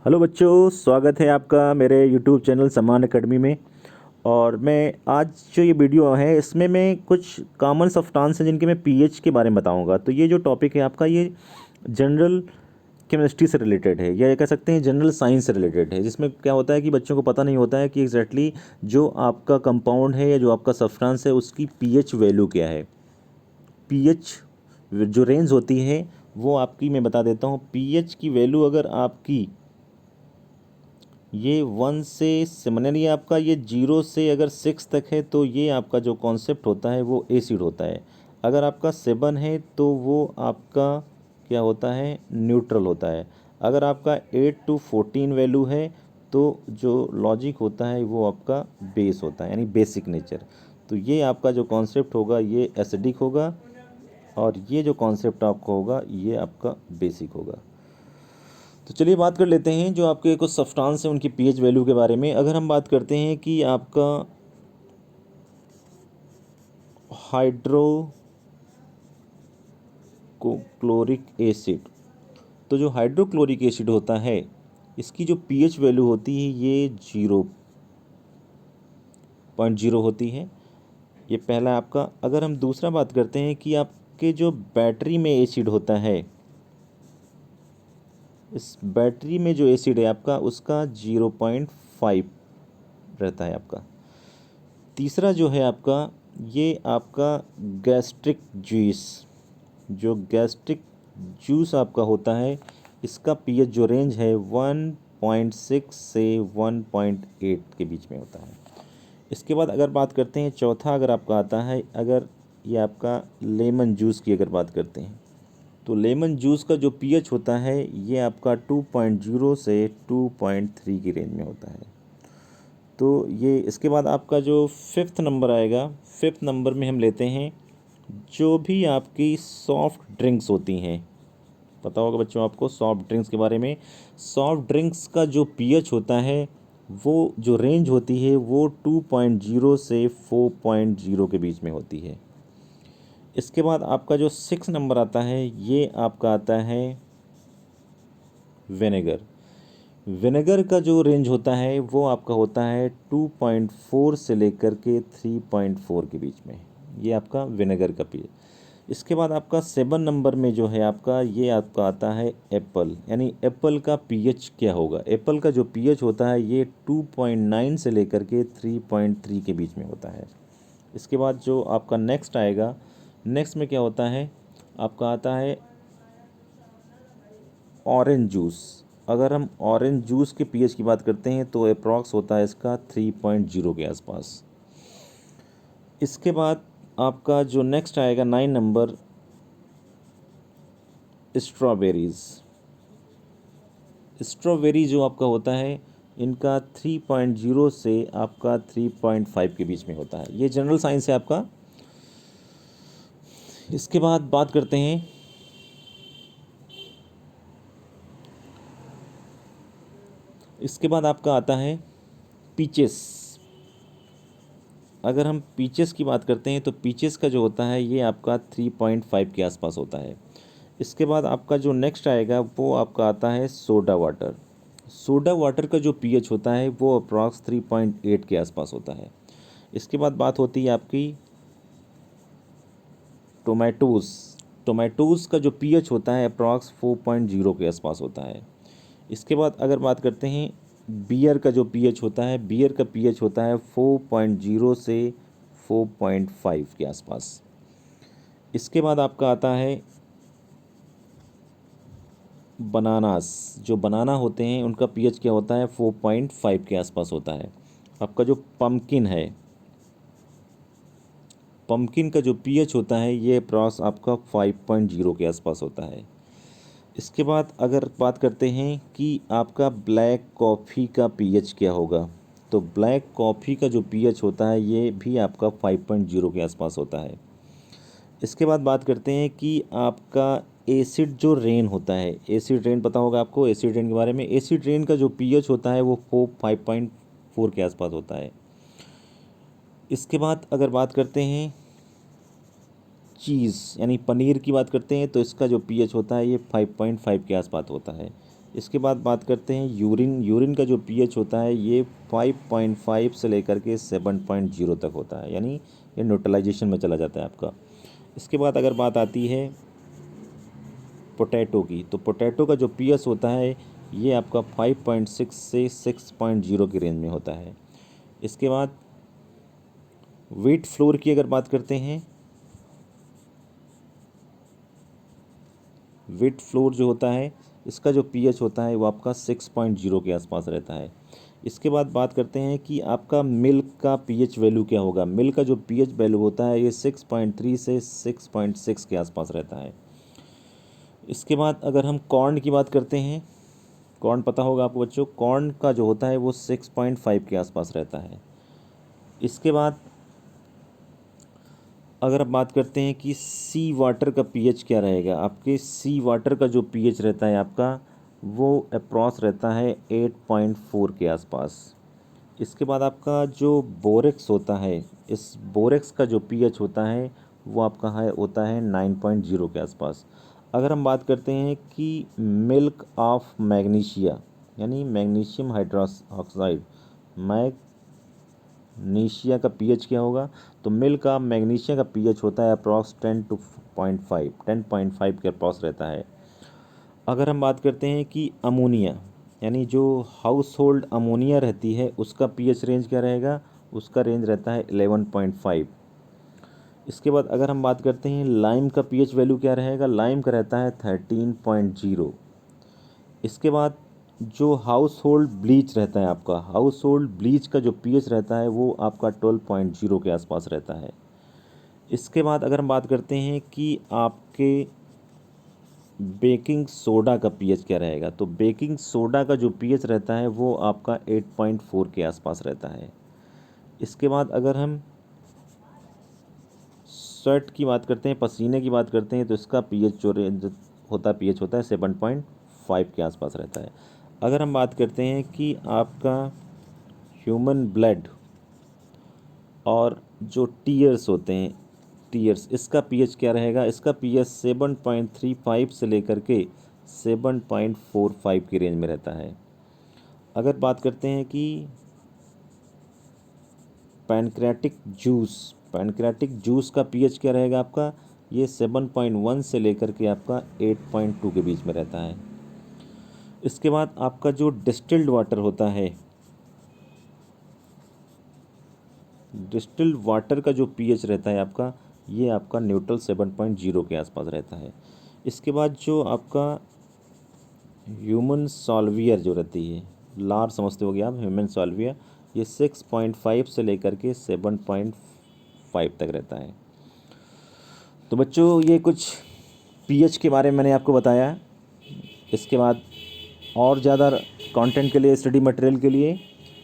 Hello बच्चों, स्वागत है आपका मेरे यूट्यूब चैनल समान एकेडमी में। और मैं आज जो ये वीडियो है इसमें मैं कुछ कॉमन सब्सटेंस हैं जिनके मैं पीएच के बारे में बताऊंगा। तो ये जो टॉपिक है आपका ये जनरल केमिस्ट्री से रिलेटेड है, या ये कह सकते हैं जनरल साइंस से रिलेटेड है, जिसमें क्या होता है कि बच्चों को पता नहीं होता है कि एग्जैक्टली जो आपका कंपाउंड है या जो आपका सब्सटेंस है उसकी पीएच वैल्यू क्या है। पीएच जो रेंज होती है वो आपकी मैं बता देता हूँ। पीएच की वैल्यू अगर आपकी ये 1 से यानी आपका ये 0 से अगर 6 तक है तो ये आपका जो कॉन्सेप्ट होता है वो एसिड होता है। अगर आपका 7 है तो वो आपका क्या होता है, न्यूट्रल होता है। अगर आपका 8 टू 14 वैल्यू है तो जो लॉजिक होता है वो आपका बेस होता है, यानी बेसिक नेचर। तो ये आपका जो कॉन्सेप्ट होगा ये एसिडिक होगा, और ये जो कॉन्सेप्ट आपका होगा ये आपका बेसिक होगा। तो चलिए बात कर लेते हैं जो आपके कुछ सब्सटेंस हैं उनकी पीएच वैल्यू के बारे में। अगर हम बात करते हैं कि आपका हाइड्रोक्लोरिक एसिड, तो जो हाइड्रोक्लोरिक एसिड होता है इसकी जो पीएच वैल्यू होती है ये 0.0 होती है। ये पहला आपका। अगर हम दूसरा बात करते हैं कि आपके जो बैटरी में एसिड होता है, इस बैटरी में जो एसिड है आपका उसका 0.5 रहता है आपका। तीसरा जो है आपका ये आपका गैस्ट्रिक जूस, जो गैस्ट्रिक जूस आपका होता है इसका पीएच जो रेंज है 1.6 से 1.8 के बीच में होता है। इसके बाद अगर बात करते हैं चौथा, अगर आपका आता है, अगर ये आपका लेमन जूस की अगर बात करते हैं तो लेमन जूस का जो पीएच होता है ये आपका 2.0 से 2.3 की रेंज में होता है। तो ये इसके बाद आपका जो फिफ्थ नंबर आएगा, फिफ्थ नंबर में हम लेते हैं जो भी आपकी सॉफ्ट ड्रिंक्स होती हैं। पता होगा बच्चों आपको सॉफ्ट ड्रिंक्स के बारे में। सॉफ्ट ड्रिंक्स का जो पीएच होता है वो जो रेंज होती है वो 2.0 से 4.0 के बीच में होती है। इसके बाद आपका जो सिक्स नंबर आता है ये आपका आता है विनेगर। विनेगर का जो रेंज होता है वो आपका होता है 2.4 से लेकर के 3.4 के बीच में, ये आपका विनेगर का पीएच। इसके बाद आपका 7 नंबर में जो है आपका ये आपका आता है एप्पल, यानी एप्पल का पीएच क्या होगा। एप्पल का जो पीएच होता है ये 2.9 से लेकर के 3.3 के बीच में होता है। इसके बाद जो आपका नेक्स्ट आएगा, नेक्स्ट में क्या होता है आपका आता है ऑरेंज जूस। अगर हम ऑरेंज जूस के पीएच की बात करते हैं तो अप्रॉक्स होता है इसका 3.0 के आसपास। इसके बाद आपका जो नेक्स्ट आएगा 9 नंबर, स्ट्रॉबेरीज़। स्ट्रॉबेरी जो आपका होता है इनका 3.0 से आपका 3.5 के बीच में होता है। ये जनरल साइंस है आपका। इसके बाद बात करते हैं इसके बाद आपका आता है पीचेस। अगर हम पीचेस की बात करते हैं तो पीचेस का जो होता है ये आपका 3.5 के आसपास होता है। इसके बाद आपका जो नेक्स्ट आएगा वो आपका आता है सोडा वाटर। सोडा वाटर का जो पीएच होता है वो अप्रॉक्स 3.8 के आसपास होता है। इसके बाद बात होती है आपकी टोमेटोज़। टोमेटोज़ का जो पीएच होता है अप्रॉक्स 4.0 के आसपास होता है। इसके बाद अगर बात करते हैं बियर का जो पीएच होता है, बियर का पीएच होता है 4.0 से 4.5 के आसपास। इसके बाद आपका आता है बनानास। जो बनाना होते हैं उनका पीएच क्या होता है 4.5 के आसपास होता है। आपका जो पम्पकिन है, पम्पकिन का जो पीएच होता है ये अप्रॉक्स आपका 5.0 के आसपास होता है। इसके बाद अगर बात करते हैं कि आपका ब्लैक कॉफ़ी का पीएच क्या होगा, तो ब्लैक कॉफ़ी का जो पीएच होता है ये भी आपका 5.0 के आसपास होता है। इसके बाद बात करते हैं कि आपका एसिड जो रेन होता है, एसिड रेन पता होगा आपको एसिड रेन के बारे में। एसिड रेन का जो पीएच होता है वो 5.4 के आसपास होता है। इसके बाद अगर बात करते हैं चीज़ यानी पनीर की बात करते हैं तो इसका जो पीएच होता है ये 5.5 के आसपास होता है। इसके बाद बात करते हैं यूरिन। यूरिन का जो पीएच होता है ये 5.5 से लेकर के 7.0 तक होता है, यानी ये न्यूट्रलाइजेशन में चला जाता है आपका। इसके बाद अगर बात आती है पोटैटो की, तो पोटैटो का जो पीएच होता है ये आपका 5.6 से 6.0 की रेंज में होता है। इसके बाद व्हीट फ्लोर की अगर बात करते हैं, व्हीट फ्लोर जो होता है इसका जो पीएच होता है वो आपका 6.0 के आसपास रहता है। इसके बाद बात करते हैं कि आपका मिल्क का पीएच वैल्यू क्या होगा। मिल्क का जो पीएच वैल्यू होता है ये 6.3 से 6.6 के आसपास रहता है। इसके बाद अगर हम कॉर्न की बात करते हैं, कॉर्न पता होगा आपको बच्चों, कॉर्न का जो होता है वो 6.5 के आसपास रहता है। इसके बाद अगर आप बात करते हैं कि सी वाटर का पीएच क्या रहेगा, आपके सी वाटर का जो पीएच रहता है आपका वो अप्रॉक्स रहता है 8.4 के आसपास। इसके बाद आपका जो बोरेक्स होता है, इस बोरेक्स का जो पीएच होता है वो आपका होता है 9.0 के आसपास। अगर हम बात करते हैं कि मिल्क ऑफ मैग्नीशिया यानी मैग्नीशियम हाइड्रोक्साइड मैग्नीशिया का पीएच क्या होगा, तो मिल्क का मैग्नीशिया का पीएच होता है अप्रॉक्स 10.5 के अप्रॉक्स रहता है। अगर हम बात करते हैं कि अमोनिया यानी जो हाउस होल्ड अमोनिया रहती है उसका पीएच रेंज क्या रहेगा, उसका रेंज रहता है 11.5। इसके बाद अगर हम बात करते हैं लाइम का पीएच वैल्यू क्या रहेगा, लाइम का रहता है 13.0। इसके बाद जो हाउस होल्ड ब्लीच रहता है आपका, हाउस होल्ड ब्लीच का जो पीएच रहता है वो आपका 12.0 के आसपास रहता है। इसके बाद अगर हम बात करते हैं कि आपके बेकिंग सोडा का पीएच क्या रहेगा, तो बेकिंग सोडा का जो पीएच रहता है वो आपका 8.4 के आसपास रहता है। इसके बाद अगर हम स्वेट की बात करते हैं, पसीने की बात करते हैं, तो इसका पीएच जो पीएच होता है 7.5 के आसपास रहता है। अगर हम बात करते हैं कि आपका ह्यूमन ब्लड और जो टीयर्स होते हैं, टीयर्स, इसका पीएच क्या रहेगा, इसका पीएच 7.35 से लेकर के 7.45 की रेंज में रहता है। अगर बात करते हैं कि पैनक्रियाटिक जूस का पीएच क्या रहेगा आपका, ये 7.1 से लेकर के आपका 8.2 के बीच में रहता है। इसके बाद आपका जो डिस्टिल्ड वाटर होता है, डिस्टिल्ड वाटर का जो पीएच रहता है आपका, ये आपका न्यूट्रल 7.0 के आसपास रहता है। इसके बाद जो आपका ह्यूमन सॉल्वियर जो रहती है, लार समझते होगे आप, ह्यूमन सॉल्वियर, ये 6.5 से लेकर के 7.5 तक रहता है। तो बच्चों ये कुछ पीएच के बारे में मैंने आपको बताया। इसके बाद और ज़्यादा कंटेंट के लिए, स्टडी मटेरियल के लिए,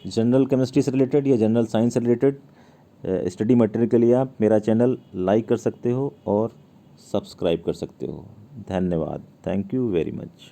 जनरल केमिस्ट्री से रिलेटेड या जनरल साइंस से रिलेटेड स्टडी मटेरियल के लिए आप मेरा चैनल लाइक कर सकते हो और सब्सक्राइब कर सकते हो। धन्यवाद। Thank you very much.